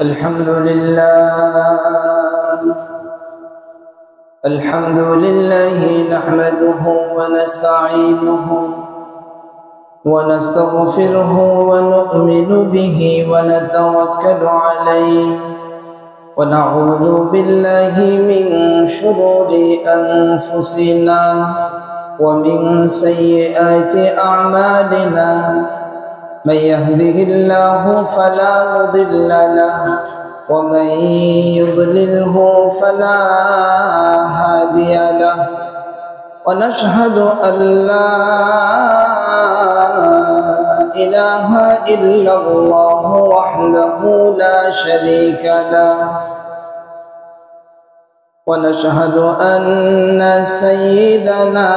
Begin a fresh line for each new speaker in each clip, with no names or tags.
الحمد لله نحمده ونستعينه ونستغفره ونؤمن به ونتوكل عليه ونعوذ بالله من شرور أنفسنا ومن سيئات أعمالنا من يهده الله فلا مضل له ومن يضلله فلا هادي له ونشهد أن لا إله إلا الله وحده لا شريك له ونشهد أن سيدنا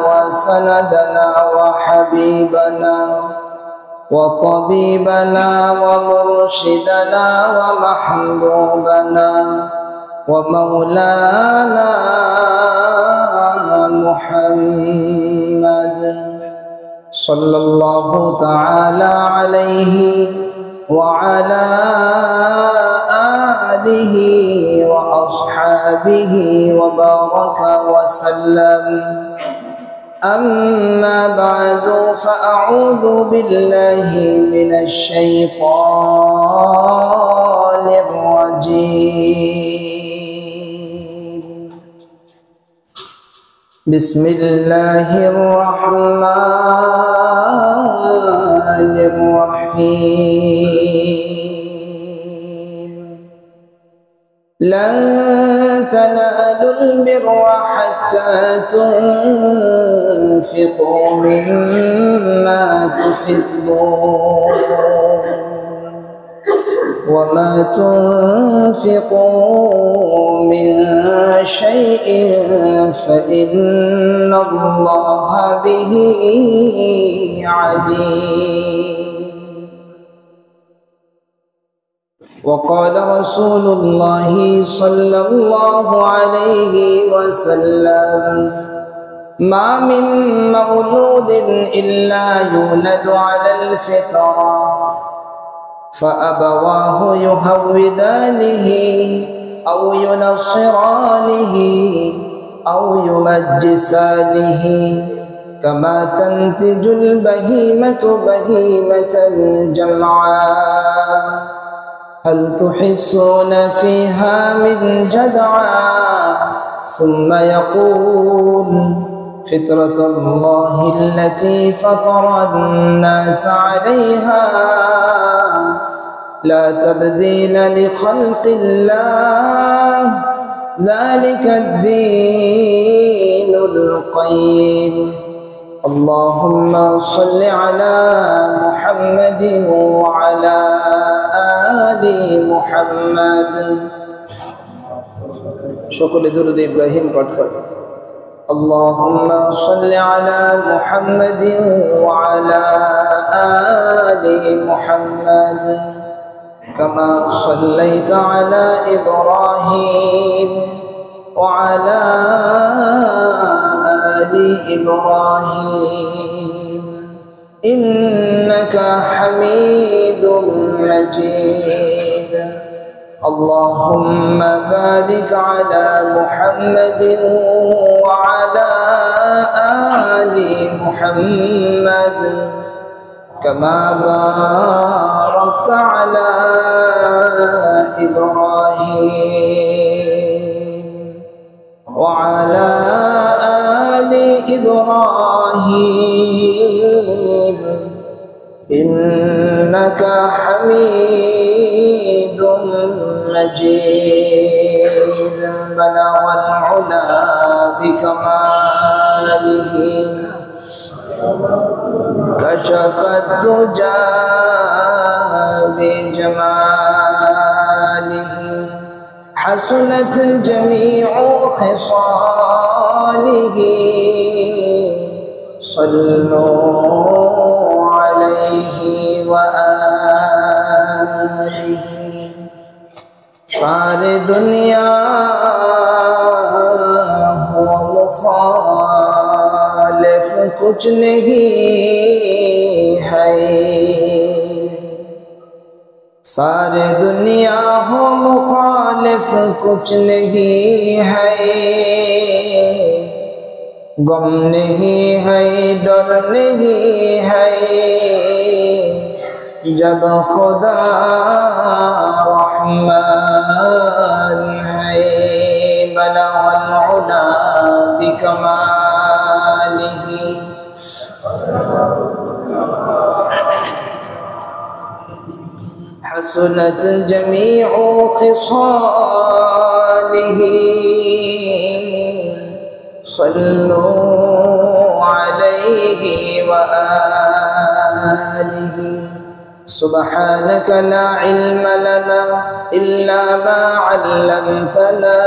وسندنا وحبيبنا وطبيبنا ومرشدنا ومحبوبنا ومولانا محمد صلى الله تعالى عليه وعلى آله وأصحابه وبارك وسلم. أما بعد فأعوذ بالله من الشيطان الرجيم. بسم الله الرحمن الرحيم. لن تنالوا البر حتى تنفقوا مما تحبون وما تنفقوا من شيء فإن الله به عليم. وقال رسول الله صلى الله عليه وسلم: ما من مولود إلا يولد على الفطرة فأبواه يهودانه أو ينصرانه أو يمجسانه كما تنتج البهيمة بهيمة جمعاء هل تحسون فيها من جدعاء ثم يقول: فطرة الله التي فطر الناس عليها لا تبديل لخلق الله ذلك الدين القيم. اللهم صل على محمد وعلى آل محمد. সকলে দুরূদ ইব্রাহিম পাঠ করি। اللهم صل على محمد وعلى آل محمد كما صليت على إبراهيم وعلى آل إبراهيم إنك حميد مجيد. اللهم بارك على محمد وعلى آل محمد كما باركت على إبراهيم وعلى آل إبراهيم إنك حميد مجيد. بلغ العلا بكماله كشف الدجى بجماله حسنت جميع خصاله صلوا عليه وآله. सारी दुनिया हो मुखालिफ कुछ नहीं है, सारे दुनिया हो मुखालिफ कुछ नहीं है, गम नहीं है डर नहीं है, जब खुदा रहमान है। बलगल उला बिकमालिही हसनत जमीउ खिसालिही सल्लु अलैहि व आलिही। सुब्हानक ला इल्म लना इल्ला मा अल्लमतना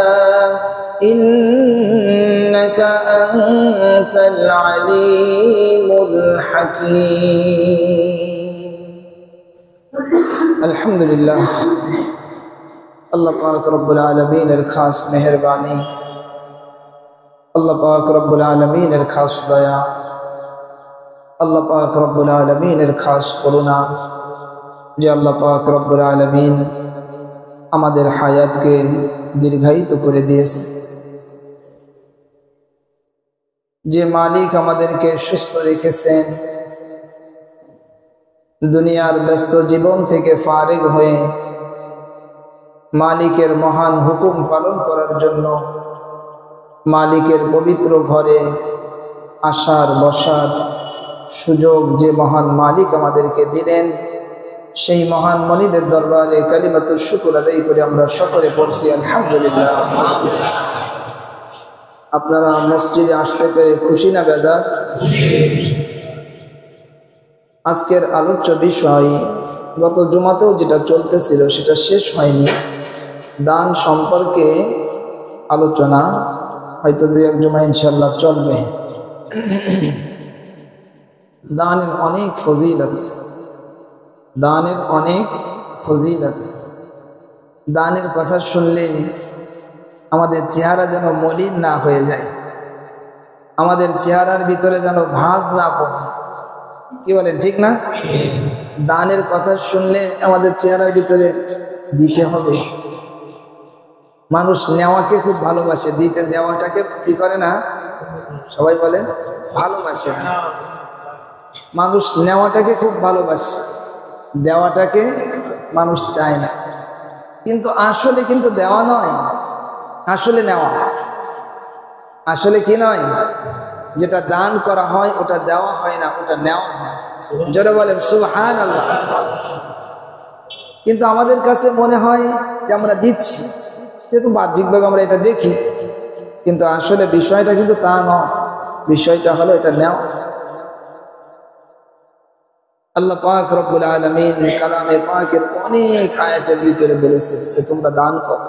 इन्नका अंतल अलीमुल हकीम। अल्हम्दुलिल्लाह, अल्लाह पाक रब्बुल आलमीन खास मेहरबानी, अल्लाह पाक रब्बुल आलमीन खास दया, अल्लाह पाक रब्बुल आलमीन खास करुणा যে আল্লাহ পাক রব্বুল আলামিন আমাদের হায়াতকে দীর্ঘায়িত করে দিয়েছে, যে মালিক আমাদেরকে সুস্থ রেখেছেন, দুনিয়ার ব্যস্ত জীবন থেকে ফারিগ হয়ে মালিকের মহান হুকুম পালন করার জন্য মালিকের পবিত্র ঘরে আসার বসার সুযোগ যে মহান মালিক আমাদেরকে দিলেন, সেই মহান মনিবের দরবারে কালিমাতুশ শুকর আদায় করে আমরা সকলে পড়ছি আলহামদুলিল্লাহ। আপনারা মসজিদে আসতে পেরে খুশি না বেজার? আজকের আলোচ্য বিষয় গত জুমাতেও যেটা চলতেছিল সেটা শেষ হয়নি, দান সম্পর্কে আলোচনা, হয়তো দুই এক জুমা ইনশাল্লাহ চলবে। দানের অনেক ফজিলত, দানের অনেক ফজিলত। দানের কথা শুনলে আমাদের চেহারা যেন মলিন না হয়ে যায়, আমাদের চেহারার ভিতরে যেন ভাঁজ না পড়ে। কি বলেন, ঠিক না? দানের কথা শুনলে আমাদের চেহারার ভিতরে দিতে হবে। মানুষ নেওয়াকে খুব ভালোবাসে, দিতে দেওয়াটাকে কি করে না, সবাই বলেন ভালোবাসে না। মানুষ নেওয়াটাকে খুব ভালোবাসে, দেওয়াটাকে মানুষ চায় না। কিন্তু আসলে কিন্তু দেওয়া নয়, আসলে নেওয়া। আসলে কি নয়, যেটা দান করা হয় ওটা দেওয়া হয় না, ওটা নেওয়া হয়। জোরে বলেন সুবহানাল্লাহ। কিন্তু আমাদের কাছে মনে হয় যে আমরা দিচ্ছি, যেহেতু বাহ্যিকভাবে আমরা এটা দেখি, কিন্তু আসলে বিষয়টা কিন্তু তা নয়। বিষয়টা হলো এটা নেওয়া। আল্লাহ পাক রব্বুল আলামিন কালামে পাকের অনেক আয়াতের ভিতরে বলেছেন যে তোমরা দান করো,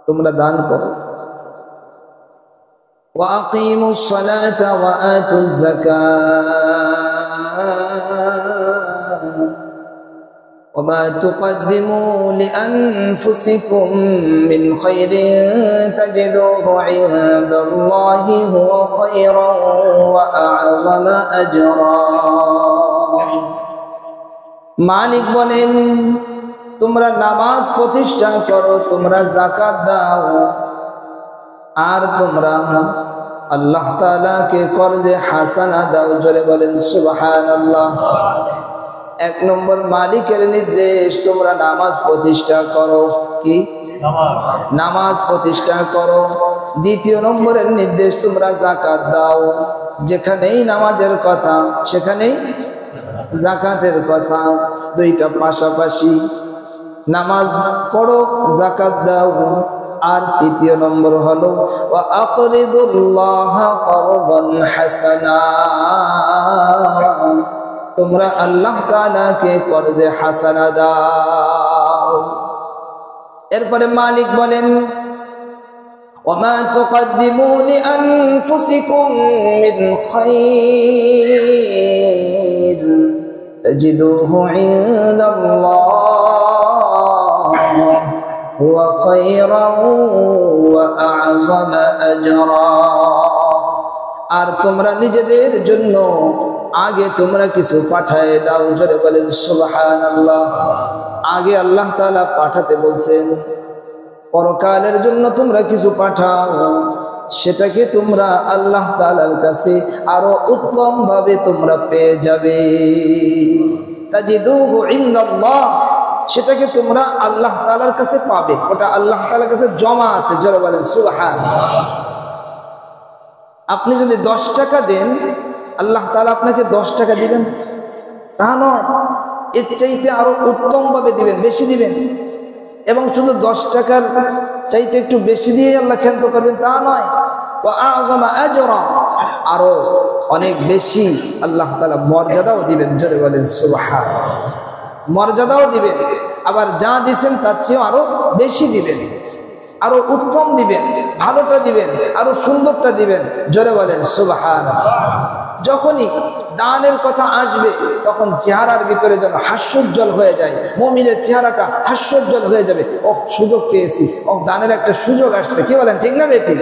তোমরা দান করো। ওয়া আকিমুস সালাতা ওয়া আতুজ যাকাত ওয়া মা তুকদ্দিমু লিআনফুসিকুম মিন খায়রিন তাজিদুহু ইনদাল্লাহি হুয়া খায়রান ওয়া আ'যামা আজরা। মালিক বলেন তোমরা নামাজ প্রতিষ্ঠা করো, তোমরা যাকাত দাও, আর তোমরা আল্লাহ তাআলাকে কর্জে হাসানা দাও। জোরে বলেন সুবহানাল্লাহ। এক নম্বর মালিকের নির্দেশ, তোমরা নামাজ প্রতিষ্ঠা করো। কি? নামাজ প্রতিষ্ঠা করো। দ্বিতীয় নম্বরের নির্দেশ, তোমরা যাকাত দাও। যেখানেই নামাজের কথা সেখানেই যাকাতের কথা, দুইটা পাশাপাশি। নামাজ পড়ো, যাকাত দাও। আর তৃতীয় নম্বর হলো ওয়া আকরিদুল্লাহ করদান হাসানা, তোমরা আল্লাহ তাআলাকে কর্জে হাসানা দাও। এরপরে মালিক বলেন ওয়া মা তুকদ্দিমু লিআনফুসিকুম মিন খায়র তাজিদুহু ইনদাল্লাহ হুয়া খায়রান ওয়া আ'যামা আজরা। আর তোমরা নিজেদের জন্য আগে তোমরা কিছু পাঠায় দাও। জোরে বলেন সুবহানাল্লাহ। আগে আল্লাহ তাআলা পাঠাতে বলছেন, পরকালের জন্য তোমরা কিছু পাঠাও, সেটাকে তোমরা আল্লাহ তাআলার কাছে আরো উত্তম ভাবে তোমরা পেয়ে যাবে। তাজিদুহু ইনদাল্লাহ, সেটাকে তোমরা আল্লাহ তাআলার কাছে পাবে, ওটা আল্লাহ তাআলার কাছে জমা আছে। জোরে বলেন সুবহানাল্লাহ। আপনি যদি 10 টাকা দেন, আল্লাহ তাআলা আপনাকে 10 টাকা দিবেন তা নয়, এর চাইতে আরো উত্তম ভাবে দিবেন, বেশি দিবেন। এবং শুধু 10 টাকার চাইতে একটু বেশি দিয়ে আল্লাহ ক্ষান্ত করবেন তা নয়, ওয়া আযমা আজরা, আরো অনেক বেশি আল্লাহ তাআলা মর্যাদাও দিবেন। জোরে বলেন সুবহানাল্লাহ। মর্যাদাও দিবেন, আবার যা দিবেন তার চেয়ে আরো বেশি দিবেন, আরো উত্তম দিবেন, ভালোটা দিবেন, আরো সুন্দরটা দিবেন। জোরে বলেন সুবহানাল্লাহ। যখনই দানের কথা আসবে তখন চেহারার ভিতরে যেন হাস্যোজ্জ্বল হয়ে যায়, মুমিনের চেহারাটা হাস্যোজ্জ্বল হয়ে যাবে। ও সুযোগ পেয়েছি, ও দানের একটা সুযোগ আসছে। কি বলেন, ঠিক না বেঠিক?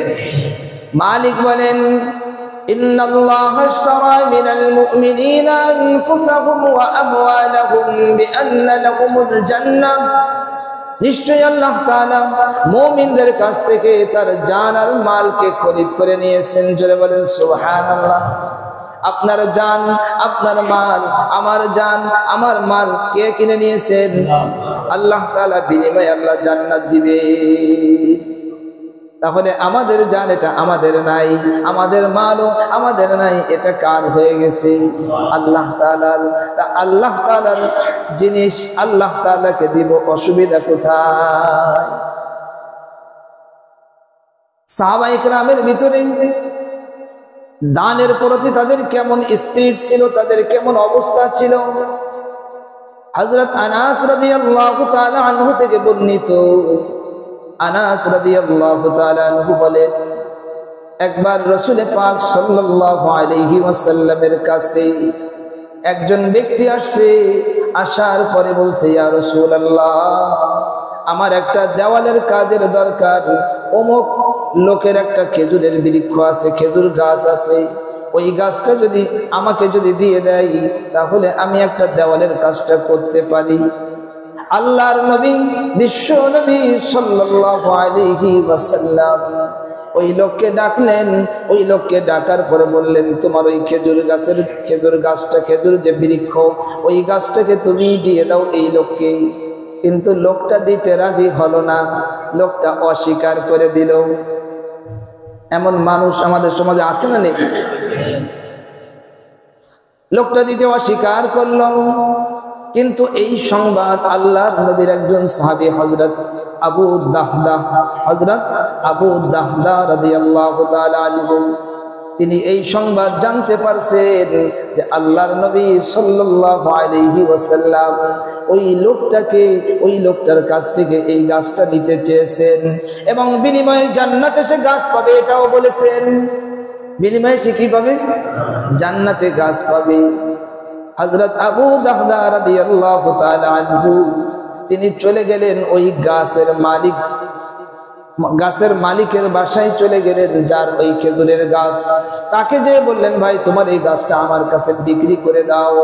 মালিক বলেন, ইন্নাল্লাহা ইশতারা মিনাল মুমিনিনা আনফুসাহুম ওয়া আমওয়ালাহুম বিআন্না লাহুমুল জান্নাহ, নিশ্চয়ই আল্লাহ তাআলা মুমিনদের কাছ থেকে তার জান আর মালকে খরিদ করে নিয়েছেন। জোরে বলেন সুবহানাল্লাহ। আপনার জান, আপনার মাল, আমার জান, আমার মাল কে কিনে নিয়েছেন? আল্লাহ তাআলা। বিনিময়ে আল্লাহ জান্নাত দিবে। তাহলে আমাদের জান এটা আমাদের নাই, আমাদের মালও আমাদের নাই, এটা কার হয়ে গেছে? আল্লাহ তাআলার। তা আল্লাহ তাআলার জিনিস আল্লাহ তাআলাকে দিব, অসুবিধা কোথায়? সাহাবায়ে কেরামের ভিতরে দানের প্রতি তাদের কেমন স্পিরিট ছিল, তাদের কেমন অবস্থা ছিল? হযরত আনাস রাদিয়াল্লাহু তাআলা আনহু থেকে বর্ণিত, আনাস রাদিয়াল্লাহু তাআলা আনহু বলেন, একবার রাসূল পাক সাল্লাল্লাহু আলাইহি ওয়াসাল্লামের কাছে একজন ব্যক্তি আসছে। আসার পরে বলছে, ইয়া রাসূলুল্লাহ, আমার একটা দেওয়ালের কাজের দরকার। অমুক লোকের একটা খেজুরের বৃক্ষ আছে, খেজুর গাছ আছে, ওই গাছটা যদি আমাকে যদি দিয়ে দেয় তাহলে আমি একটা দেওয়ালের কাজটা করতে পারি। আল্লাহর নবী, বিশ্ব নবী সাল্লাল্লাহু আলাইহি ওয়াসাল্লাম ওই লোককে ডাকলেন। ওই লোককে ডাকার পরে বললেন, তোমার ওই খেজুর গাছটা, খেজুর যে বৃক্ষ, ওই গাছটাকে তুমি দিয়ে দাও এই লোককে। কিন্তু লোকটা দিতে রাজি হলো না, লোকটা অস্বীকার করে দিল। এমন মানুষ আমাদের সমাজে আছে না নেই? লোকটা দিতে অস্বীকার করল। কিন্তু এই সংবাদ আল্লাহর নবীর একজন সাহাবী হযরত আবু দাহদা রাদিয়াল্লাহু তাআলা আনহু, তিনি এই সংবাদ জানতে পারছেন যে আল্লাহর নবী সাল্লাল্লাহু আলাইহি ওয়াসাল্লাম ওই লোকটার কাছ থেকে এই গাছটা নিতে চেয়েছেন এবং বিনিময়ে জান্নাতে সে গাছ পাবে এটাও বলেছেন। বিনিময়ে সে কি পাবে? জান্নাতে গাছ পাবে। হযরত আবু দাহদা রাদিয়াল্লাহু তাআলা আনহু তিনি চলে গেলেন ওই গাছের মালিকের বাসায় চলে গেলেন, যার ওই খেজুরের গাছ। তাকে যে বললেন, ভাই তোমার এই গাছটা আমার কাছে বিক্রি করে দাও,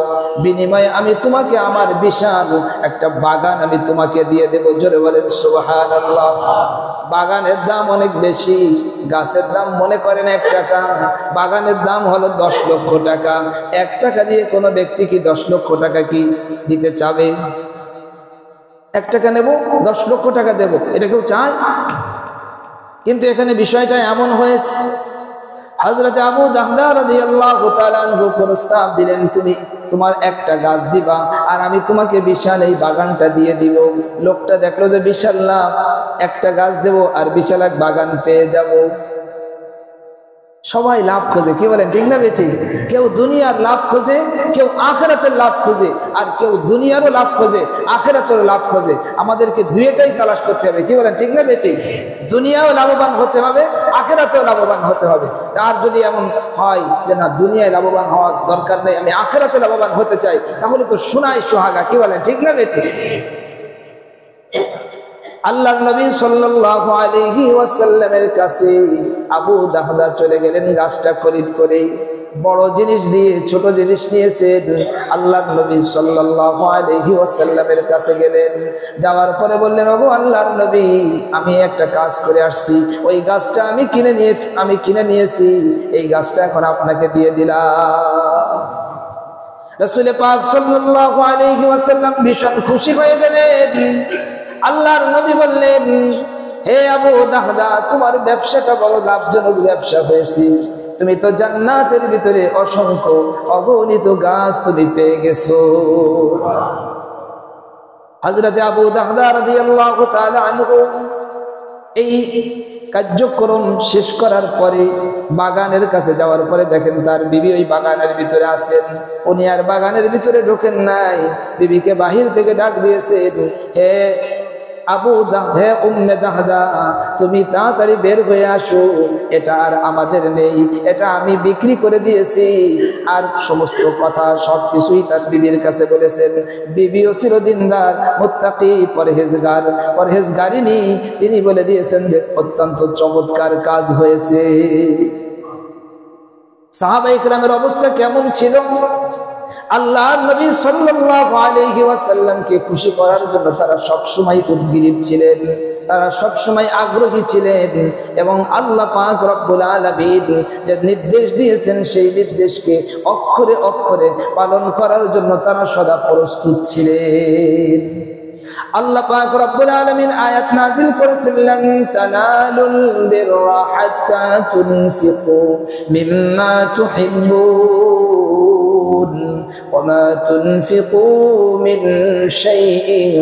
বিনিময়ে আমি তোমাকে আমার বিশাল একটা বাগান আমি তোমাকে দিয়ে দেব। জোরে বলেন সুবহানাল্লাহ। বাগানের দাম অনেক বেশি, গাছের দাম মনে করেন 1 টাকা, বাগানের দাম হলো 10 লক্ষ টাকা। 1 টাকা দিয়ে কোনো ব্যক্তি কি 10 লক্ষ টাকা কি দিতে চাবে? 1 টাকা নেব, 10 লক্ষ টাকা দেব, এটা কেউ চায়? কিন্তু এখানে বিষয়টা এমন হয়েছে, হযরত আবু দাহদা রাদিয়াল্লাহু তাআলা আনহু প্রস্তাব দিলেন, তুমি তোমার একটা গাছ দিবা আর আমি তোমাকে বিশাল এই বাগানটা দিয়ে দিব। লোকটা দেখলো যে বিশাল লাভ, একটা গাছ দেব আর বিশাল এক বাগান পেয়ে যাব। সবাই লাভ খোঁজে, কি বলেন ঠিক না বেঠিক? কেউ দুনিয়ার লাভ খোঁজে, কেউ আখিরাতের লাভ খোঁজে, আর কেউ দুনিয়ারও লাভ খোঁজে, আখিরাতেরও লাভ খোঁজে। আমাদেরকে দুইটাই তালাশ করতে হবে, কি বলেন ঠিক না বেঠিক? দুনিয়াও লাভবান হতে হবে, আখিরাতেও লাভবান হতে হবে। আর যদি এমন হয় যে না দুনিয়ায় লাভবান হওয়ার দরকার নেই, আমি আখিরাতে লাভবান হতে চাই, তাহলে তো সোনায় সোহাগা, কি বলেন ঠিক না বেঠিক? আল্লাহর নবী সাল্লাল্লাহু আলাইহি ওয়াসাল্লামের কাছে আবু দাহদা চলে গেলেন গাছটা খরিদ করে। বড় জিনিস দিয়ে ছোট জিনিস নিয়েছেন। আল্লাহর নবী সাল্লাল্লাহু আলাইহি ওয়াসাল্লামের কাছে গেলেন, যাওয়ার পরে বললেন, ওগো আল্লাহর নবী, আমি একটা কাজ করে আসছি, ওই গাছটা আমি কিনে নিয়েছি, এই গাছটা এখন আপনাকে দিয়ে দিলাম। রাসূল পাক সাল্লাল্লাহু আলাইহি ওয়াসাল্লাম ভীষণ খুশি হয়ে গেলেন। আল্লাহর নবী বললেন, হে আবু দাহদা, তোমার ব্যবসাটা বড় লাভজনক ব্যবসা হয়েছে, তুমি তো জান্নাতের ভিতরে অসংখ্য অগণিত গাছ তুমি পেয়ে গেছো। হযরত আবু দাহদা রাদিয়াল্লাহু তাআলা আনহু এই কার্যক্রম শেষ করার পরে বাগানের কাছে যাওয়ার পরে দেখেন তার বিবি ওই বাগানের ভিতরে আছেন। উনি আর বাগানের ভিতরে ঢোকেন নাই, বিবিকে বাহির থেকে ডাক দিয়েছেন, হে হে উম্মে দাহদা, তুমি তাড়াতাড়ি বের হয়ে আসো, এটা আর আমাদের নেই, এটা আমি বিক্রি করে দিয়েছি। আর সমস্ত কথা সবকিছুই তার বিবির কাছে বলেছেন। বিবিও ছিল দিনদার, মুত্তাকি, পরহেজগারিনী। তিনি বলে দিয়েছেন যে অত্যন্ত চমৎকার কাজ হয়েছে। সাহাবায়ে কেরামের অবস্থা কেমন ছিল? আল্লাহর নবী সাল্লাল্লাহু আলাইহি ওয়াসাল্লামকে খুশি করার জন্য তারা সবসময় উদ্গ্রীব ছিলেন, তারা সবসময় আগ্রহী ছিলেন, এবং আল্লাহ পাক রব্বুল আলামিন যে নির্দেশ দিয়েছেন সেই নির্দেশকে অক্ষরে অক্ষরে পালন করার জন্য তারা সদা প্রস্তুত ছিলেন। আল্লাহ পাক রব্বুল আলামিন আয়াত নাযিল করেছেন, লান তানালুল বিররা হাত্তা তুনফিকু মিম্মা তুহিব্বুন ওয়া মা তুনফিকু মিন শাইইন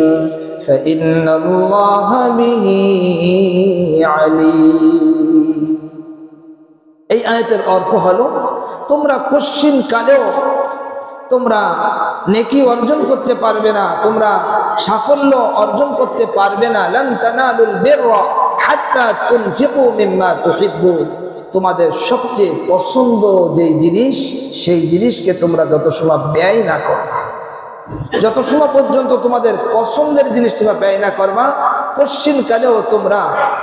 ফাইন্নাল্লাহা বিহি আলীম। এই আয়াতের অর্থ হলো, তোমরা কশ্চিন কালেও তোমরা নেকি অর্জন করতে পারবে না, তোমরা সাফল্য অর্জন করতে পারবে না। লান তানালুল বিররা হাত্তা তুনফিকু মিম্মা তুহিব্বুন, তোমাদের সবচেয়ে পছন্দ যেই জিনিস সেই জিনিসকে তোমরা যত সময় ব্যয় না করবা, যত সময় পর্যন্ত তোমাদের পছন্দের জিনিস তোমরা ব্যয় না করবা, কশ্চিন কালেও তোমরা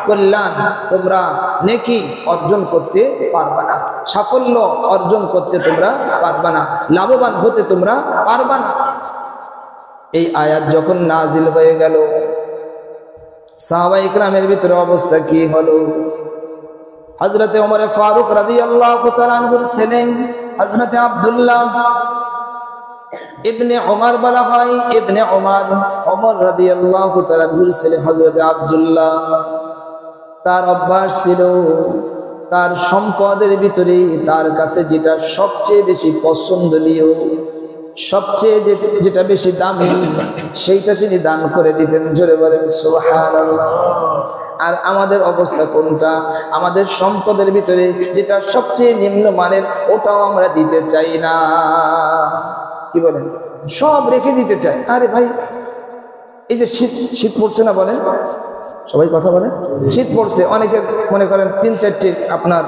কল্যাণ, তোমরা নেকি অর্জন করতে পারবা না, সাফল্য অর্জন করতে তোমরা পারবা না, লাভবান হতে তোমরা পারবা না। এই আয়াত যখন নাজিল হয়ে গেল, সাহাবায়ে কেরামের ভিতরে অবস্থা কি হলো? হযরতে ওমর ফারুক রাদিয়াল্লাহু তাআলা আনহুর ছেলে হযরতে আব্দুল্লাহ ইবনে ওমর বলা হয়, ইবনে ওমর রাদিয়াল্লাহু তাআলা আনহুর ছেলে হযরতে আব্দুল্লাহ, তার অভ্যাস ছিল তার সম্পদের ভিতরে তার কাছে যেটা সবচেয়ে বেশি পছন্দনীয়, সবচেয়ে যেটা বেশি দামি, সেইটা তিনি দান করে দিতেন। জোরে বলেন সুবহানাল্লাহ। আর আমাদের অবস্থা কোনটা? আমাদের সম্পদের ভিতরে যেটা সবচেয়ে নিম্নমানের ওটাও আমরা দিতে চাই না। কি বলেন? সব রেখে দিতে চাই। আরে ভাই, এই যে শীত পড়ছে না, বলেন সবাই কথা বলেন, শীত পড়ছে, অনেকে মনে করেন 3-4টে আপনার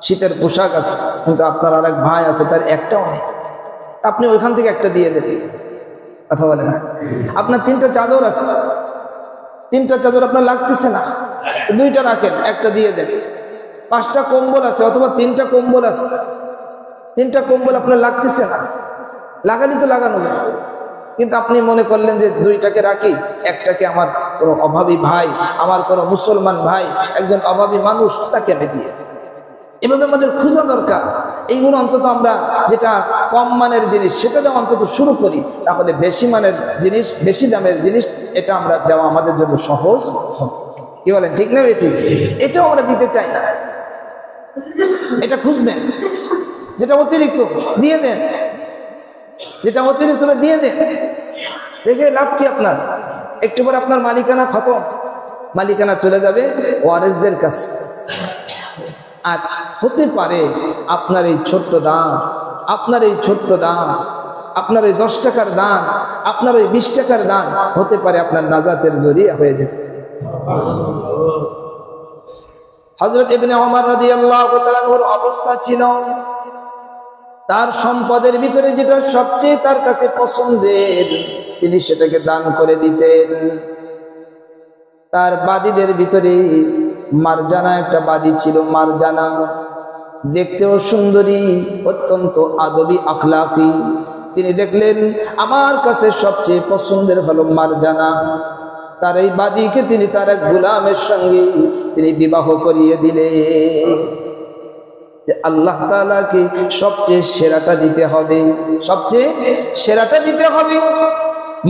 শীতের পোশাক আছে, কিন্তু আপনার আর এক ভাই আছে তার একটাও নেই, আপনি ওইখান থেকে একটা দিয়ে দেন। কথা বলে না? আপনার 3টা চাদর আছে, 3টা চাদর আপনার লাগতেছে না, 2টা রাখেন, একটা দিয়ে দেন। 5টা কম্বল আছে অথবা 3টা কম্বল আছে, 3টা কম্বল আপনার লাগতেছে না, লাগানি তো লাগানো যায়, কিন্তু আপনি মনে করলেন যে 2টাকে রাখি, একটাকে আমার কোনো অভাবী ভাই, আমার কোনো মুসলমান ভাই, একজন অভাবী মানুষ, তাকে আমি দিয়ে। এভাবে আমাদের খোঁজা দরকার। এইগুলো অন্তত আমরা যেটা কম মানের জিনিস সেটা অন্তত শুরু করি, তাহলে বেশি মানের জিনিস, বেশি দামের জিনিস এটা আমরা দেওয়া আমাদের জন্য সহজ হবে। কি বলেন, ঠিক না? ঠিক, এটাও আমরা দিতে চাই না। এটা খুঁজবেন, যেটা অতিরিক্ত দিয়ে দেন, যেটা অতিরিক্ত দিয়ে দেন, দেখে লাভ কি আপনার? একটু পরে আপনার মালিকানা খতম, মালিকানা চলে যাবে ওয়ারিসদের কাছে। আর হতে পারে আপনার এই ছোট্ট দান, আপনার এই ছোট্ট দান, আপনার ওই 10 টাকার দান, আপনার ওই 20 টাকার দান হতে পারে আপনার নাজাতের জরিয়া হয়ে যেতে পারে। হযরত ইবনে ওমর রাদিয়াল্লাহু তাআলা আনহুর অবস্থা ছিল, তার সম্পদের ভিতরে যেটা সবচেয়ে তার কাছে পছন্দের তিনি সেটাকে দান করে দিতেন। তার বাদীদের ভিতরে মারজানা একটা বাদী ছিল, মারজানা। দেখতেও সুন্দরী, অত্যন্ত আদবী আখলাকি। তিনি দেখলেন আমার কাছে সবচেয়ে পছন্দের হলো মারজানা। তার এই বাদীকে তিনি তার এক গোলামের সঙ্গে তিনি বিবাহ করিয়ে দিলেন। আল্লাহ তাআলাকে সবচেয়ে সেরাটা দিতে হবে, সবচেয়ে সেরাটা দিতে হবে।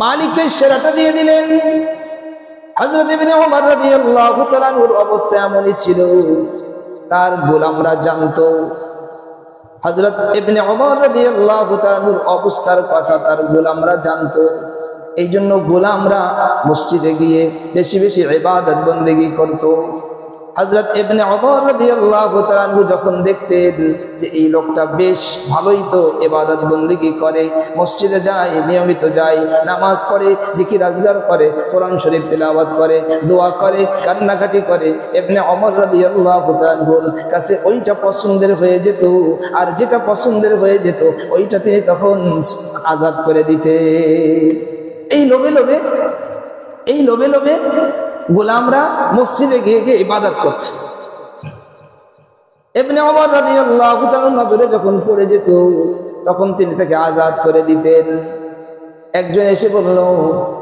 মালিককে সেরাটা দিয়ে দিলেন। হযরত ইবনে ওমর রাদিয়াল্লাহু তাআলা আনহুর অবস্থা এমনই ছিল, তার গোলামরা জানতো। হযরত ইবনে ওমর রাদিয়াল্লাহু তাআলা আনহুর অবস্থার কথা তার গোলামরা জানতো। এই জন্য গোলামরা মসজিদে গিয়ে বেশি বেশি ইবাদত বন্দেগী করত। হযরত ইবনে ওমর রাদিয়াল্লাহু তাআলা আনহু যখন দেখতেন যে এই লোকটা বেশ ভালোই তো ইবাদত বন্দেগী করে, মসজিদে যায়, নিয়মিত যায়, নামাজ পড়ে, জিকির আজগার করে, কোরআন শরীফ তেলাওয়াত করে, দোয়া করে, কান্নাকাটি করে, ইবনে ওমর রাদিয়াল্লাহু তাআলা আনহুর কাছে ওইটা পছন্দের হয়ে যেত। আর যেটা পছন্দের হয়ে যেত ওইটা তিনি তখন আজাদ করে দিতেন। এই লোভে লোভে গোলামরা মসজিদে গিয়ে গিয়ে ইবাদত করছে। ইবনে ওমর রাদিয়াল্লাহু তাআলা নজরে যখন পড়ে যেত তখন তিনি তাকে আজাদ করে দিতেন। একজন এসে বলল,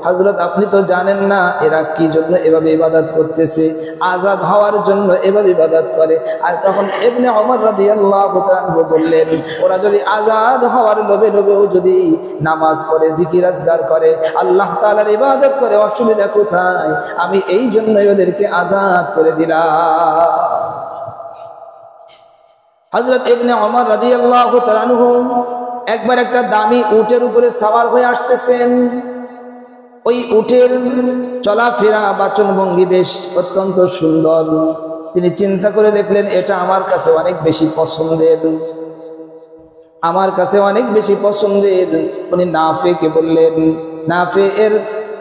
হযরত আপনি তো জানেন না এরা কি জন্য এভাবে ইবাদত করতেছে, আজাদ হওয়ার জন্য এভাবে ইবাদত করে। আর তখন ইবনে ওমর রাদিয়াল্লাহু তাআলা বললেন, ওরা যদি আজাদ হওয়ার লোভে লোভেও যদি নামাজ পড়ে, জিকির আজগার করে, আল্লাহ তাআলার ইবাদত করে, অসুবিধা কোথায়? আমি এই জন্যই ওদেরকে আজাদ করে দিলাম। হযরত ইবনে ওমর রাদিয়াল্লাহু তাআলা আনহু একবার একটা দামি উটের উপরে সাওয়ার হয়ে আসতেছেন। ওই উটের চলাফেরা, বাচনভঙ্গি বেশ অত্যন্ত সুন্দর। তিনি চিন্তা করে দেখলেন এটা আমার কাছে অনেক বেশি পছন্দের, আমার কাছে অনেক বেশি পছন্দের। উনি নাফেকে বললেন, নাফে এর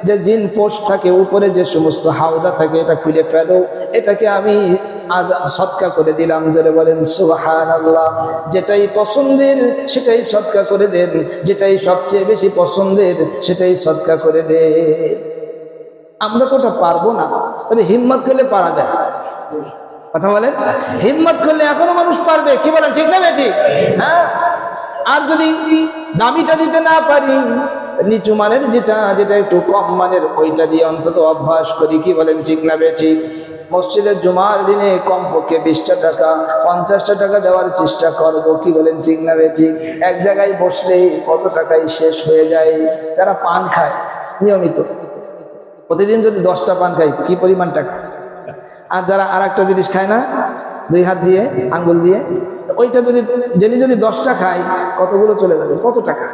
যে জিন পোস্ট থাকে, উপরে যে সমস্ত হাওদা থাকে, এটা খুলে ফেলো, এটাকে আমি সদকা করে দিলাম। জোরে বলেন সুবহানাল্লাহ। যেটাই পছন্দের সেটাই সদকা করে দেন, যেটাই সবচেয়ে বেশি পছন্দের সেটাই সদকা করে দে। আমরা তো ওটা পারবো না, তবে হিম্মত করলে পারা যায়। কথা বলেন, হিম্মত করলে এখনো মানুষ পারবে। কি বলেন, ঠিক না বেটি? হ্যাঁ। আর যদি দামিটা দিতে না পারি, নিচু মানের যেটা একটু কম মানের ওইটা দিয়ে অন্তত অভ্যাস করি। কি বলেন, ঠিক না বেটি? মসজিদের জুমার দিনে কমপক্ষে 20টা টাকা 50টা টাকা দেওয়ার চেষ্টা করব। কি বলেন, ঠিক না বেটি? এক জায়গায় বসলে কত টাকাই শেষ হয়ে যায়। যারা পান খায় নিয়মিত, প্রতিদিন যদি 10টা পান খায় কি পরিমাণ টাকা। আর যারা আর একটা জিনিস খায় না, 2 হাত দিয়ে আঙ্গুল দিয়ে, ওইটা যদি ডেলি যদি 10টা খায় কতগুলো চলে যাবে, কত টাকা।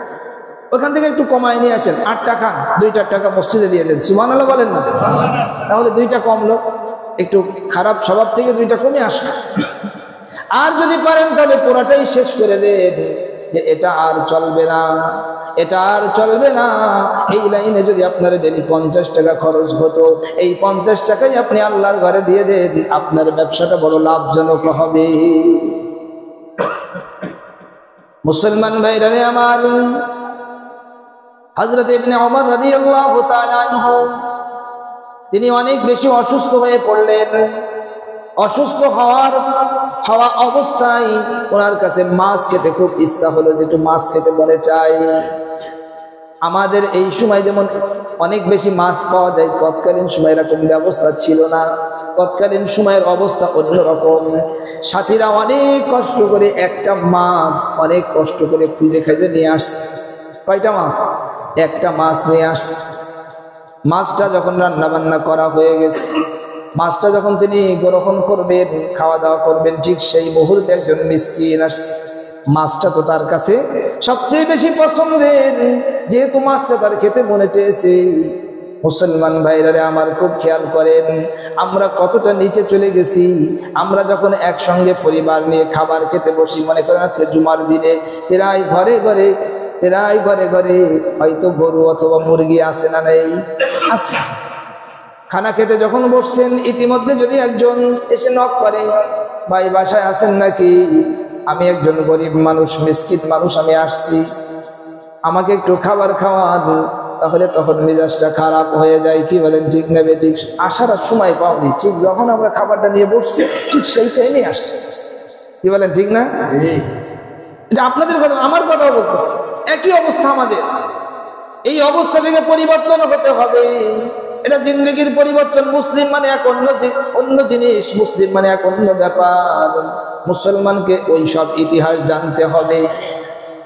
ওখান থেকে একটু কমায় নিয়ে আসেন, 8টা খান, 2টা টাকা মসজিদে দিয়ে দেন। সুবহানাল্লাহ বলেন না? তাহলে 2টা কমলো, একটু খারাপ স্বভাব থেকে 2টা কমে আসলো। আর যদি পারেন তাহলে পুরাটাই শেষ করে দেন, যে এটা আর চলবে না, এটা আর চলবে না। এই লাইনে যদি আপনার ডেলি 50 টাকা খরচ হতো, এই 50 টাকাই আপনি আল্লাহর ঘরে দিয়ে দেন, আপনার ব্যবসাটা বড় লাভজনক হবে। মুসলমান ভাইরা আমার, হযরত ইবনে ওমর রাদিয়াল্লাহু তাআলা আনহু তিনি অনেক বেশি অসুস্থ হয়ে পড়লেন। অসুস্থ হওয়া অবস্থায় ওনার কাছে মাছ খেতে খুব ইচ্ছা হলো, যে একটু মাছ খেতে মনে চাই। আমাদের এই সময় যেমন অনেক বেশি মাছ পাওয়া যায়, তৎকালীন সময় এরকম ব্যবস্থা ছিল না। তৎকালীন সময়ের অবস্থা অন্যরকম। সাথীরা অনেক কষ্ট করে একটা মাছ অনেক কষ্ট করে খুঁজে খুঁজে নিয়ে আসছে। কয়টা মাছ? একটা মাছ নিয়ে আসছে। মাছটা যখন রান্না বান্না করা হয়ে গেছে, মাছটা যখন তিনি গ্রহণ করবেন, খাওয়া দাওয়া করবেন, ঠিক সেই মুহূর্তে একজন মিসকিন আসছে। মাছটা তো তার কাছে সবচেয়ে বেশি পছন্দের, যেহেতু মাছটা তার খেতে মনে চেয়েছে। মুসলমান ভাইরা আমার খুব খেয়াল করেন, আমরা কতটা নিচে চলে গেছি। আমরা যখন একসঙ্গে পরিবার নিয়ে খাবার খেতে বসি, মনে করেন আজকে জুমার দিনে প্রায় ঘরে ঘরে হয়তো গরু অথবা মুরগি আছে না নেই? আছে। খানা খেতে যখন বসছেন, ইতিমধ্যে যদি একজন এসে নক করে, ভাই বাসায় আছেন নাকি? আমি একজন গরিব মানুষ, মিসকিন মানুষ, আমি আসছি, আমাকে একটু খাবার খাওয়ান। তাহলে তখন মেজাজটা খারাপ হয়ে যায়। কি বলেন, ঠিক না বেঠিক? আসার সময় পাওনি, ঠিক যখন আমরা খাবারটা নিয়ে বসছি ঠিক সেই টাইমে আসছে। কি বলেন, ঠিক না? এটা আপনাদের কথা, আমার কথাও বলতেছি, একই অবস্থা আমাদের। এই অবস্থা থেকে পরিবর্তন হতে হবে। এটা জিন্দগির পরিবর্তন। মুসলিম মানে এক অন্য জিনিস, মুসলিম মানে এক অন্য ব্যাপার। মুসলমানকে ওই সব ইতিহাস জানতে হবে,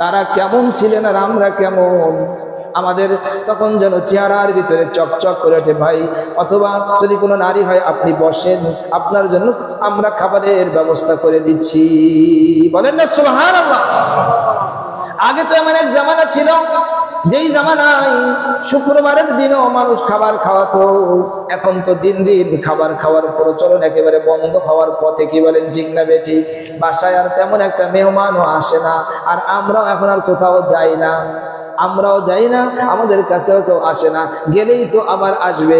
তারা কেমন ছিলেন আর আমরা কেমন। আমাদের তখন যেন চেহারার ভিতরে চকচক করে ওঠে ভাই। অথবা যদি কোনো নারী হয়, আপনি বসেন, আপনার জন্য আমরা খাবারের ব্যবস্থা করে দিচ্ছি, বলেন না সুবহানাল্লাহ। আগে তো এমন এক জামানা ছিল, যেই জামানায় শুক্রবারের দিনও মানুষ খাবার খাওয়াতো। এখন তো দিন দিন খাবার খাওয়ার প্রচলন একেবারে বন্ধ হওয়ার পথে, কি বলেন, ঠিক না বেটি? বাসায় আর তেমন একটা মেহমানও আসে না, আর আমরাও এখন আর কোথাও যাই না, আমরাও যাই না, আমাদের কাছেও কেউ আসে না। গেলেই তো আবার আসবে,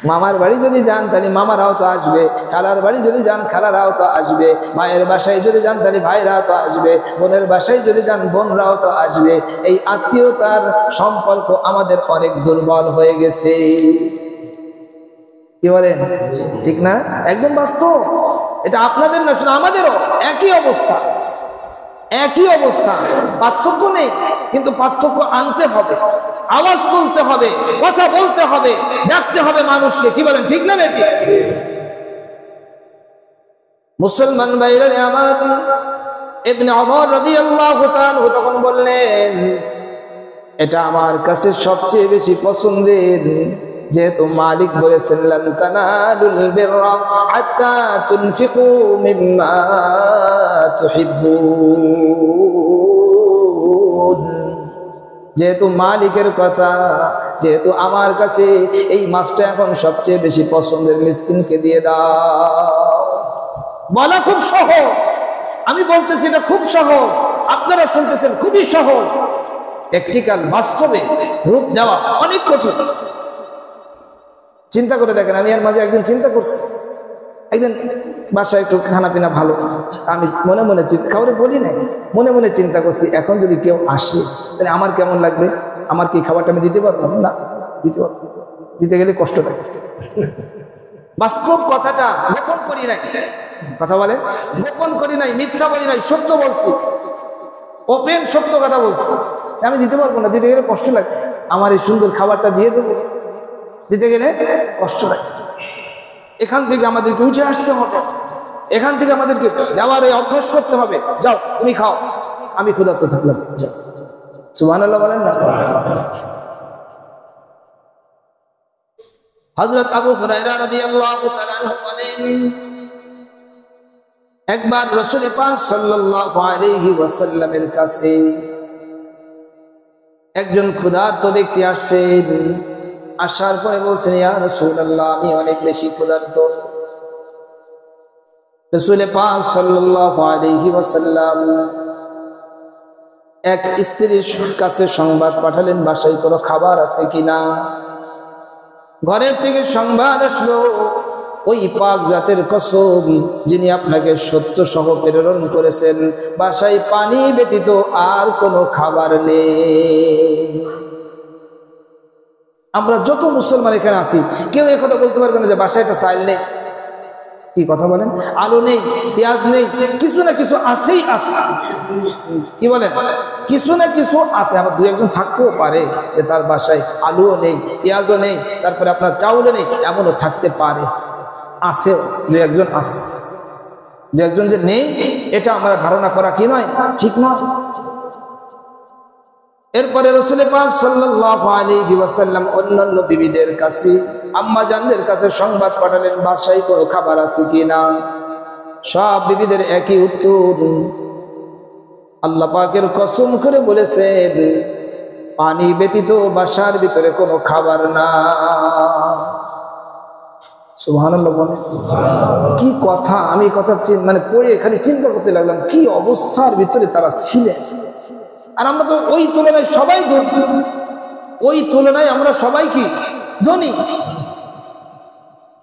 মামার বাড়ি যদি যান তাহলে মামারাও তো আসবে, খালার বাড়ি যদি যান খালারাও তো আসবে, মায়ের বাসায় যদি যান তাহলে ভাইরাও তো আসবে, বোনের বাসায় যদি যান বোনরাও তো আসবে। এই আত্মীয়তার সম্পর্ক আমাদের অনেক দুর্বল হয়ে গেছে, কি বলেন, ঠিক না? একদম বাস্তব। এটা আপনাদের না, শুধু আমাদেরও একই অবস্থা, একই অবস্থা, পার্থক্য নেই। কিন্তু পার্থক্য আনতে হবে, আওয়াজ তুলতে হবে, কথা বলতে হবে, ডাকতে হবে মানুষকে, কি বলেন, ঠিক না বেটি? মুসলমান ভাইরা আমার, ইবনে ওমর রাদিয়াল্লাহু তাআলা তখন বললেন, এটা আমার কাছে সবচেয়ে বেশি পছন্দের, যেহেতু মালিক বলেছেন লান তানালুল বিররা হাত্তা তুনফিকু মিম্মা তুহিব্বুন। যেহেতু মালিকের কথা, যেহেতু আমার কাছে এই মাছটা এখন সবচেয়ে বেশি পছন্দের, মিসকিনকে দিয়ে দাও। বলা খুব সহজ, আমি বলতেছি এটা খুব সহজ, আপনারা শুনতেছেন খুবই সহজ। প্র্যাকটিক্যাল, বাস্তবে রূপ দেওয়া অনেক কঠিন। চিন্তা করে দেখেন, আমি এর মাঝে একদিন চিন্তা করছি, একদিন বাসায় একটু খানা পিনা ভালো, আমি মনে মনে কাউরে বলি নাই, মনে মনে চিন্তা করছি, এখন যদি কেউ আসে তাহলে আমার কেমন লাগবে, আমার কি খাবারটা আমি দিতে পারবো না? দিতে পারবো, দিতে গেলে কষ্ট লাগে। বাস্তব কথাটা গোপন করি নাই, কথা বলে, গোপন করি নাই, মিথ্যা বলি নাই, সত্য বলছি, ওপেন সত্য কথা বলছি। আমি দিতে পারবো না, দিতে গেলে কষ্ট লাগে, আমার এই সুন্দর খাবারটা দিয়ে দেবো, দিতে গেলে কষ্ট লাগে। এখান থেকে আমাদেরকে উঠে আসতে হবে, এখান থেকে আমাদেরকে দেওয়ার এই অভ্যাস করতে হবে। যাও তুমি খাও, আমি ক্ষুধার্ত থাকলাম, যাও। সুবহানাল্লাহ বলেন না? হযরত আবু হুরায়রা রাদিয়াল্লাহু তাআলা আনহু বলেন, একবার রাসূল পাক সাল্লাল্লাহু আলাইহি ওয়াসাল্লামের কাছে একজন ক্ষুধার্ত ব্যক্তি আসছেন। আসার পরে বলছেন, ইয়া রাসূলুল্লাহ, আমি অনেক বেশি ক্ষুধার্ত। রাসূল পাক সাল্লাল্লাহু আলাইহি ওয়াসাল্লাম এক স্ত্রীর কাছে সংবাদ পাঠালেন, বাসায় কোনো খাবার আছে কিনা। ঘরের থেকে সংবাদ আসলো, ওই পাক জাতের কসম যিনি আপনাকে সত্য সহ প্রেরণ করেছেন, বাসায় পানি ব্যতীত আর কোনো খাবার নেই। আমরা যত মুসলমান এখানে আছি, কেউ একথা বলতে পারবে না যে বাসায় একটা চাল নেই, কি কথা বলেন, আলু নেই, পেঁয়াজ নেই, কিছু না কিছু আছেই আছে, কি বলেন, কিছু না কিছু আছে। আবার দু একজন থাকতেও পারে যে তার বাসায় আলুও নেই, পেঁয়াজও নেই, তারপরে আপনার চাউলও নেই, এমনও থাকতে পারে, আছে দু একজন আছে। দু একজন যে নেই এটা আমরা ধারণা করা কি নয়, ঠিক নয়। এরপরে রাসূল পাক সাল্লাল্লাহু আলাইহি ওয়াসাল্লাম অন্যান্য বিবিদের কাছে, আম্মা জানদের কাছে সংবাদ পাঠালেন, বাসায় কোনো খাবার আছে কিনা। সব বিবিদের একই উত্তর, আল্লাহ পাকের কসম করে বলেছেন, পানি ব্যতীত বাসার ভিতরে কোনো খাবার না। সুবহানাল্লাহ বলে, কি কথা! আমি কথা মানে পড়ে খালি চিন্তা করতে লাগলাম, কি অবস্থার ভিতরে তারা ছিলেন। আর আমরা তো ওই তুলনায় সবাই ধনী, ওই তুলনায় আমরা সবাই কি ধনী,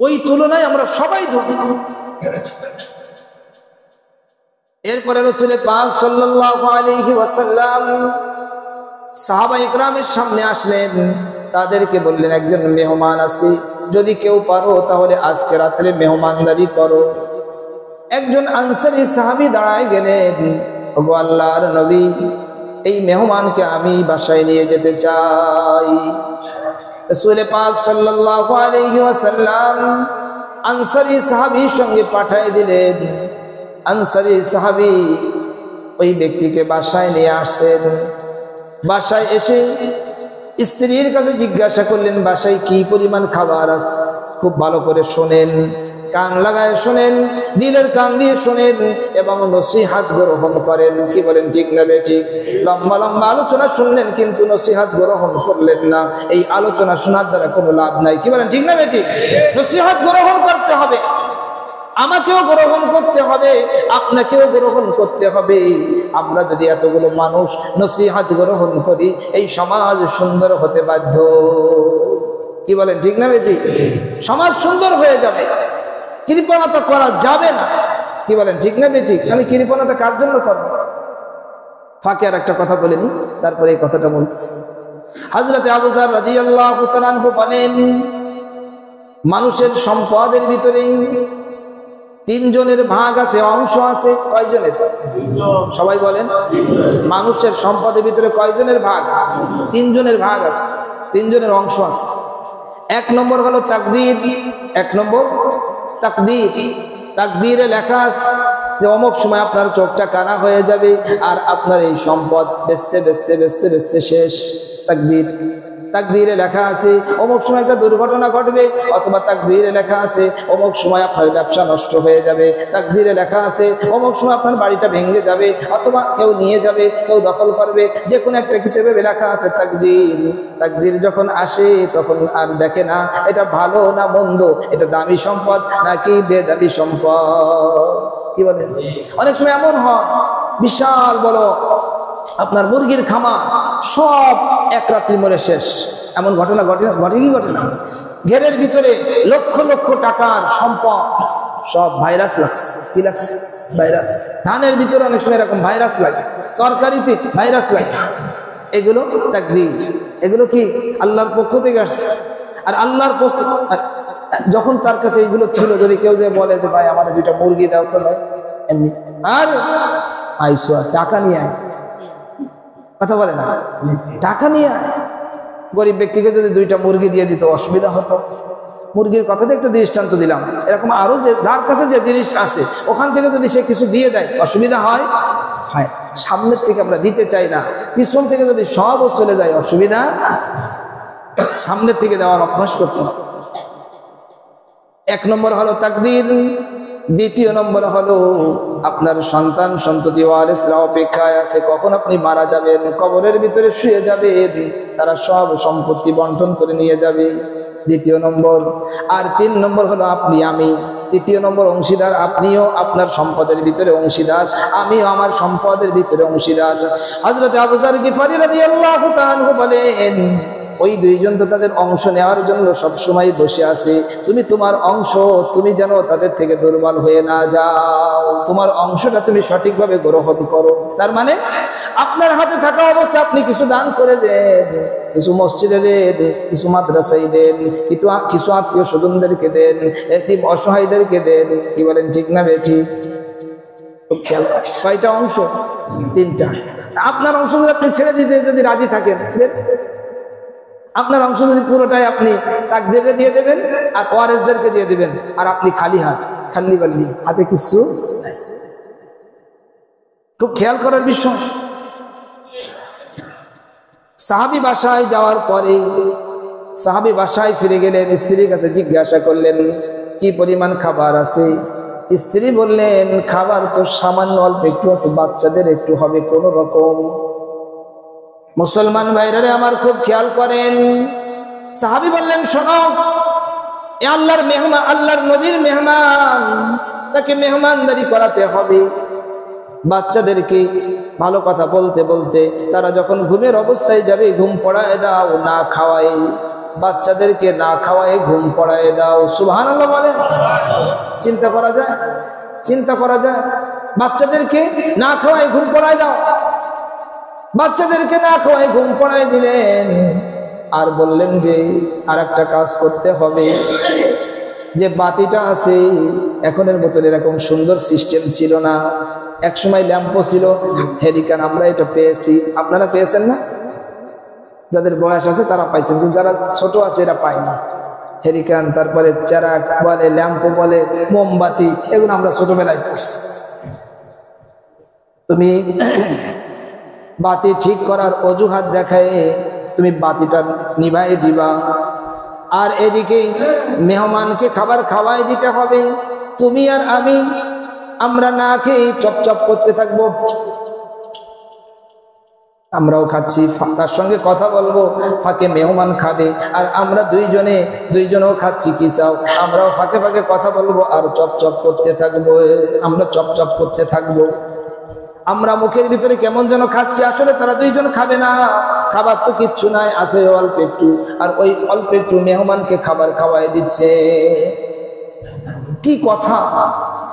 ওই তুলনায় আমরা সবাই ধনী। এরপরে রাসূল পাক সাল্লাল্লাহু আলাইহি ওয়াসাল্লাম সাহাবা ইকরামের সামনে আসলেন, তাদেরকে বললেন, একজন মেহমান আছে, যদি কেউ পারো তাহলে আজকে রাত্রে মেহমানদারি করো। একজন আনসারী সাহাবী দাঁড়ায় গেলেন, ওগো আল্লাহর নবী, এই মেহমানকে আমি বাসায় নিয়ে যেতে চাই। রাসূল পাক সাল্লাল্লাহু আলাইহি ওয়াসাল্লাম আনসারী সাহাবীর সঙ্গে পাঠিয়ে দিলেন। আনসারী সাহাবী ওই ব্যক্তিকে বাসায় নিয়ে আসছেন। বাসায় এসে স্ত্রীর কাছে জিজ্ঞাসা করলেন, বাসায় কি পরিমাণ খাবার আছে? খুব ভালো করে শোনেন, কান লাগায় শোনেন, দিলের কান দিয়ে শোনেন এবং নসিহত গ্রহণ করেন। কি বলেন, ঠিক না বেঠিক? লম্বা লম্বা আলোচনা শুনলেন কিন্তু নসিহত গ্রহণ করলেন না। এই আলোচনা শোনার দ্বারা কোনো লাভ নাই। কি বলেন, ঠিক না বেঠিক? নসিহত গ্রহণ করতে হবে, আমাকেও গ্রহণ করতে হবে, আপনাকেও গ্রহণ করতে হবে। আমরা যদি এতগুলো মানুষ নসিহত গ্রহণ করি, এই সমাজ সুন্দর হতে বাধ্য। কি বলেন, ঠিক না বেঠিক? সমাজ সুন্দর হয়ে যাবে, কৃপণতা করা যাবে না। কি বলেন, ঠিক না বেঠিক? আমি কৃপণতা কার জন্য করবো? ফাঁকে আর একটা কথা বলেনি, তারপরে এই কথাটা বলতেছি। হযরতে আবু যর রাদিয়াল্লাহু তাআলা আনহু বলেন, মানুষের সম্পদের ভিতরে তিনজনের ভাগ আছে, অংশ আছে। কয়জনের? সবাই বলেন। মানুষের সম্পদের ভিতরে কয়জনের ভাগ? তিনজনের ভাগ আছে, তিনজনের অংশ আছে। এক নম্বর হলো তাকদীর। এক নম্বর তাকদীর। তাকদীরে লেখা আছে যে অমুক সময় আপনার চোখটা কানা হয়ে যাবে আর আপনার এই সম্পদ বেচতে বেচতে বেচতে বেচতে শেষ। তাকদীর। তাকদীরে লেখা আছে অমুক সময় একটা দুর্ঘটনা ঘটবে, অথবা তাকদীরে লেখা আছে অমুক সময় আপনার ব্যবসা নষ্ট হয়ে যাবে। তাকদীরে লেখা আছে অমুক সময় আপনার বাড়িটা ভেঙে যাবে, অথবা কেউ নিয়ে যাবে, কেউ দখল করবে, যে কোনো একটা কিছু ভেবে লেখা আছে তাকদীর। তাকদীর যখন আসে তখন আর দেখে না এটা ভালো না মন্দ, এটা দামি সম্পদ নাকি বেদামি সম্পদ। কি বলেন? অনেক সময় এমন হয়, বিশাল বড় আপনার মুরগির খামার সব এক রাত্রি মরে শেষ। এমন ঘটনা ঘটে কি ঘটে না? ঘেরের ভিতরে লক্ষ লক্ষ টাকার সম্পদ সব ভাইরাস লাগছে। কি লাগছে? ভাইরাস। ধানের ভিতরে অনেক সময় এরকম ভাইরাস লাগে, তরকারিতে ভাইরাস লাগে। এগুলো তাকদীর। এগুলো কি আল্লাহর পক্ষ থেকে আসছে। আর আল্লাহর পক্ষ যখন তার কাছে এগুলো ছিল, যদি কেউ যে বলে যে ভাই আমাদের দুইটা মুরগি দাও, তো নয় এমনি আর আইসো টাকা নিয়ে আয়, কথা বলে না, টাকা নিয়ে আয়। গরিব ব্যক্তিকে যদি দুইটা মুরগি দিয়ে দিত অসুবিধা হতো। মুরগির কথাতে একটা দৃষ্টান্ত দিলাম, এরকম আরো যে যার কাছে যে জিনিস আছে ওখান থেকে যদি সে কিছু দিয়ে দেয় অসুবিধা হয়? হয়। সামনের থেকে আমরা দিতে চাই না, পিছন থেকে যদি সবও চলে যায় অসুবিধা। সামনের থেকে দেওয়ার অভ্যাস করতে হবে। এক নম্বর হলো তাকদীর। দ্বিতীয় নম্বর হলো আপনার সন্তান সন্ততি ওয়ারিসরা অপেক্ষায় আছে, কখন আপনি মারা যাবেন, কবরের ভিতরে শুয়ে যাবেন, তারা সব সম্পত্তি বন্টন করে নিয়ে যাবে। দ্বিতীয় নম্বর। আর তিন নম্বর হলো আপনি আমি। তৃতীয় নম্বর অংশীদার, আপনিও আপনার সম্পদের ভিতরে অংশীদার, আমিও আমার সম্পদের ভিতরে অংশীদার। হযরতে আবু যর গিফারী রাদিয়াল্লাহু তাআলা আনহু বলেন, ওই দুইজন তো তাদের অংশ নেওয়ার জন্য সবসময় বসে আছে। তুমি তোমার অংশ, তুমি যেন তাদের থেকে দুর্বল হয়ে না যাও, তোমার অংশটা তুমি সঠিকভাবে গ্রহণ করো। তার মানে আপনার হাতে থাকা অবস্থা আপনি কিছু দান করে দেন, কিছু মসজিদে দেন, কিছু মাদ্রাসায় দেন, কিছু আত্মীয় স্বজনদেরকে দেন, এতিম অসহায়দেরকে দেন। কি বলেন, ঠিক না বেঠিক? কয়টা অংশ? তিনটা। আপনার অংশ যদি আপনি ছেড়ে দিতে যদি রাজি থাকেন, আপনার অংশ যদি পুরোটাই আপনি তাকদীরে দিয়ে দেবেন আর ওয়ারিসদেরকে দিয়ে দেবেন, আর আপনি খালি হাত, খালি বাল্লি, হাতে কিছু। খুব খেয়াল করার বিষয়। সাহাবী বাসায় যাওয়ার পরে সাহাবী বাসায় ফিরে গেলেন, স্ত্রীর কাছে জিজ্ঞাসা করলেন কি পরিমাণ খাবার আছে। স্ত্রী বললেন খাবার তো সামান্য অল্প একটু আছে, বাচ্চাদের একটু হবে কোন রকম। মুসলমান ভাইরা আমার খুব খেয়াল করেন। সাহাবী বললেন শোনো, এ আল্লাহর মেহমান, আল্লাহর নবীর মেহমান, তাকে মেহমানদারি করাতে হবে। বাচ্চাদেরকে ভালো কথা বলতে বলতে তারা যখন ঘুমের অবস্থায় যাবে ঘুম পড়ায় দাও, না খাওয়াই। বাচ্চাদেরকে না খাওয়ায় ঘুম পড়ায় দাও। সুবহানাল্লাহ বলেন। চিন্তা করা যায়? চিন্তা করা যায়? বাচ্চাদেরকে না খাওয়ায় ঘুম পড়ায় দাও। বাচ্চাদেরকে না খাওয়ায় ঘুম পড়ায় দিলেন। আর বললেন যে আর একটা কাজ করতে হবে, যে বাতিটা আছে এখনের মতন এরকম সুন্দর সিস্টেম ছিল না। এক সময় ল্যাম্পও ছিল, হেরিকেন আমরা এটা পেয়েছি, আপনারা পেয়েছেন না? যাদের বয়স আছে তারা পাইছেন, কিন্তু যারা ছোট আছে এরা পায় না। হেরিকেন, তারপরে চেরাক বলে, ল্যাম্পও বলে, মোমবাতি, এগুলো আমরা ছোটবেলায় পড়ছি। তুমি বাতি ঠিক করার অজুহাত দেখায় তুমি বাতিটা নিভাই দিবা, আর এদিকে মেহমানকে খাবার খাওয়াই দিতে হবে। তুমি আর আমরা না খেয়ে চপচপ করতে থাকবো। আমরাও খাচ্ছি, তার সঙ্গে কথা বলবো, ফাঁকে মেহমান খাবে, আর আমরা দুইজনেও খাচ্ছি। কি চাও? আমরাও ফাঁকে ফাঁকে কথা বলবো আর চপচপ করতে থাকবো। আমরা চপচপ করতে থাকবো। আমরা মুখের ভিতরে কেমন যেন খাচ্ছি, আসলে তারা দুইজন খাবে না। খাবার তো কিচ্ছু নাই, আছে অল্প একটু, আর ওই অল্প একটু মেহমানকে খাবার খাওয়াই দিচ্ছে। কি কথা!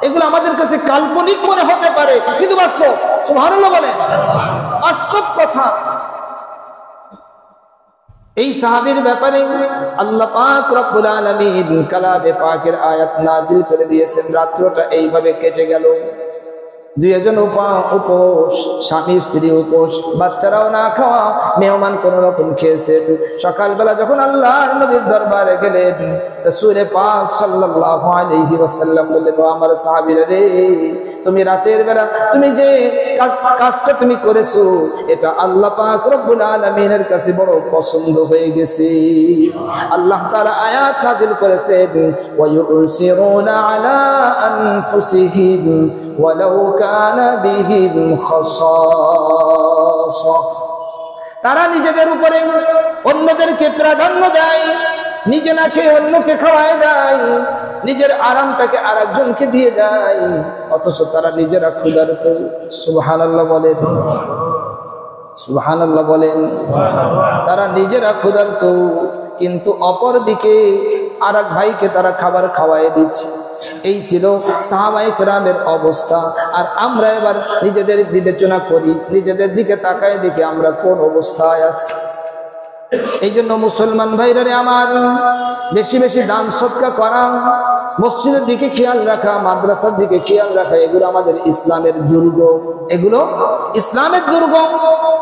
এগুলো আমাদের কাছে কাল্পনিক মনে হতে পারে, কিন্তু বাস্তব। সুবহানাল্লাহ বলে, বাস্তব কথা। এই সাহাবীর ব্যাপারে আল্লাহ পাক রব্বুল আলামিন কালামে পাকের আয়াত নাজিল করে দিয়েছেন। রাত্রটা এইভাবে কেটে গেল। দুইজন উপোস, স্বামী স্ত্রী উপোস, বাচ্চারাও না খাওয়া, মেহমান কোন রকম খেয়েছে। সকালবেলা যখন আল্লাহর নবীর দরবারে গেলেন, রাসূল পাক সাল্লাল্লাহু আলাইহি ওয়াসাল্লাম বললেন, আমার সাহাবীরা রে, তুমি রাতের বেলা তুমি যে কাজটা তুমি করেছো, এটা আল্লাহ পাক রব্বুল আলামিনের কাছে বড় পছন্দ হয়ে গেছে। আল্লাহ তাআলা আয়াত নাযিল করেছেন, ওয়া ইউসিরুনা আলা আনফুসিহিম ওয়ালাউ কানা বিহিম খাসাসা। তারা নিজেদের উপরে অন্যদেরকে প্রাধান্য দেয়, নিজে না খেয়ে অন্যকে খাওয়ায় দেয়, নিজের আরামটাকে আরেকজনকে দিয়ে দেয়, অথচ তারা নিজেরা ক্ষুধার্ত। সুবহানাল্লাহ বলেন, সুবহানাল্লাহ বলেন। তারা নিজেরা ক্ষুধার্ত, কিন্তু অপর দিকে আরেক ভাইকে তারা খাবার খাওয়ায় দিচ্ছে। এই ছিল সাহাবায়ে কেরামের অবস্থা। আর আমরা এবার নিজেদের বিবেচনা করি, নিজেদের দিকে তাকায় দেখি আমরা কোন অবস্থায় আছি। এই জন্য মুসলমান ভাইরা আমার, বেশি বেশি দান সদকা করা, মসজিদের দিকে খেয়াল রাখা, মাদ্রাসার দিকে খেয়াল রাখা, এগুলো আমাদের ইসলামের দুর্গ। এগুলো ইসলামের দুর্গ।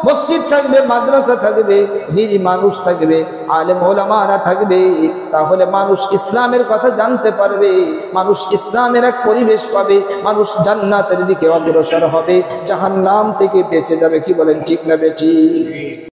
মসজিদ থাকবে, মাদ্রাসা থাকবে, দিনী মানুষ থাকবে, আলেম ওলামারা থাকবে, তাহলে মানুষ ইসলামের কথা জানতে পারবে, মানুষ ইসলামের এক পরিবেশ পাবে, মানুষ জান্নাতের দিকে অগ্রসর হবে, জাহান্নাম থেকে বেঁচে যাবে। কি বলেন, ঠিক না বেঠিক?